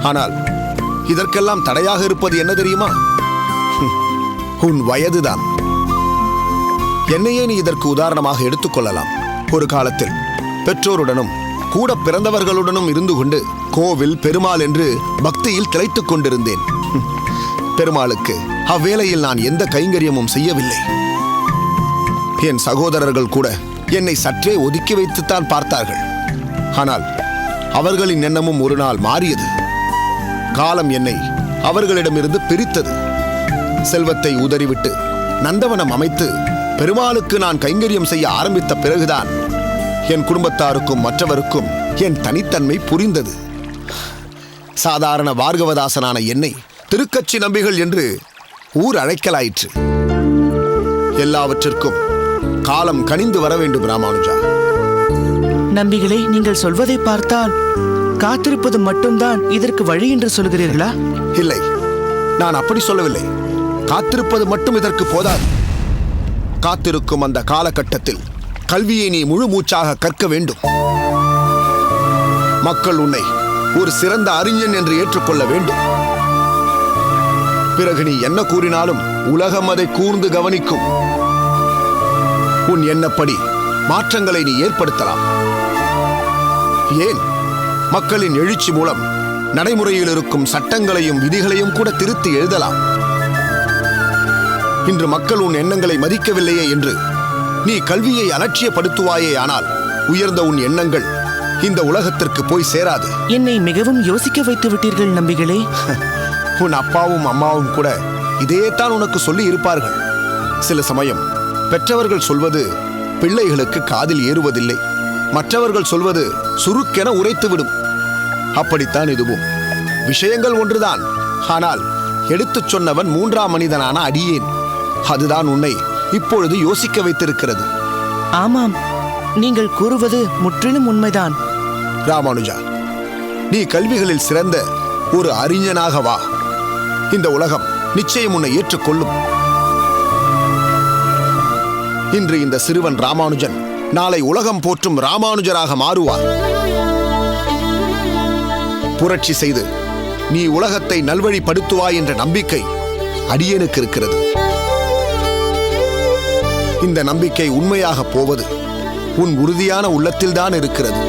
ஆனால் இதற்கெல்லாம் தடையாக இருப்பது என்ன தெரியுமா? உன் வயதுதான். என்னையே நீ இதற்கு உதாரணமாக எடுத்துக்கொள்ளலாம். ஒரு காலத்தில் பெற்றோருடனும் கூட பிறந்தவர்களுடனும் இருந்து கொண்டு கோவில் பெருமாள் என்று பக்தியில் திளைத்துக் கொண்டிருந்தேன். பெருமாளுக்கு அவ்வேளையில் நான் எந்த கைங்கரியமும் செய்யவில்லை. என் சகோதரர்கள் கூட என்னை சற்றே ஒதுக்கி வைத்துத்தான் பார்த்தார்கள். ஆனால் அவர்களின் எண்ணமும் ஒரு நாள் மாறியது. காலம் என்னை அவர்களிடமிருந்து பிரித்தது. செல்வத்தை உதறிவிட்டு நந்தவனம் அமைத்து பெருமாளுக்கு நான் கைங்கரியம் செய்ய ஆரம்பித்த பிறகுதான் என் குடும்பத்தாருக்கும் மற்றவருக்கும் என் தனித்தன்மை புரிந்தது. சாதாரண பார்கவதாசனான என்னை திருக்கச்சி நம்பிகள் என்று ஊர் அழைக்கலாயிற்று. எல்லாவற்றிற்கும் காலம் கனிந்து வர வேண்டும் ராமானுஜா. நம்பிகளே, நீங்கள் சொல்வதை பார்த்தால் காத்திருப்பது மட்டும்தான் இதற்கு வழி என்று சொல்கிறீர்களா? இல்லை, நான் அப்படி சொல்லவில்லை. காத்திருப்பது மட்டும் இதற்கு போதாது. காத்திருக்கும் அந்த காலகட்டத்தில் கல்வியை நீ முழு மூச்சாக கற்க வேண்டும். மக்கள் உன்னை ஒரு சிறந்த அறிஞன் என்று ஏற்றுக்கொள்ள வேண்டும். பிறகு நீ என்ன கூறினாலும் உலகம் அதை கூர்ந்து கவனிக்கும். உன் எண்ணப்படி மாற்றங்களை நீ ஏற்படுத்தலாம். ஏன், மக்களின் எழுச்சி மூலம் நடைமுறையில் இருக்கும் சட்டங்களையும் விதிகளையும் கூட திருத்தி எழுதலாம். இன்று மக்கள் உன் எண்ணங்களை மதிக்கவில்லையே என்று நீ கல்வியை அலட்சியப்படுத்துவாயே, ஆனால் உயர்ந்த உன் எண்ணங்கள் இந்த உலகத்திற்கு போய் சேராது. என்னை மிகவும் யோசிக்க வைத்து விட்டீர்கள் நம்பிகளே. உன் அப்பாவும் அம்மாவும் கூட இதையேத்தான் உனக்கு சொல்லி இருப்பார்கள். சில சமயம் பெற்றவர்கள் சொல்வது பிள்ளைகளுக்கு காதில் ஏறுவதில்லை. மற்றவர்கள் சொல்வது சுருக்கென உரைத்துவிடும். அப்படித்தான் இதுவும். விஷயங்கள் ஒன்றுதான், ஆனால் எடுத்துச் சொன்னவன் மூன்றாம் மனிதனான அடியேன். அதுதான் உன்னை இப்பொழுது யோசிக்க வைத்திருக்கிறது. ஆமாம், நீங்கள் கூறுவது முற்றிலும் உண்மைதான். ராமானுஜா, நீ கல்விகளில் சிறந்த ஒரு அறிஞனாக வா. இந்த உலகம் நிச்சயம் உன்னை ஏற்றுக்கொள்ளும். இன்று இந்த சிறுவன் ராமானுஜன் நாளை உலகம் போற்றும் ராமானுஜராக மாறுவார். புரட்சி செய்து நீ உலகத்தை நல்வழிப்படுத்துவாய் என்ற நம்பிக்கை அடியேனுக்கு இருக்கிறது. இந்த நம்பிக்கை உண்மையாக போவது உன் உறுதியான உள்ளத்தில்தான் இருக்கிறது.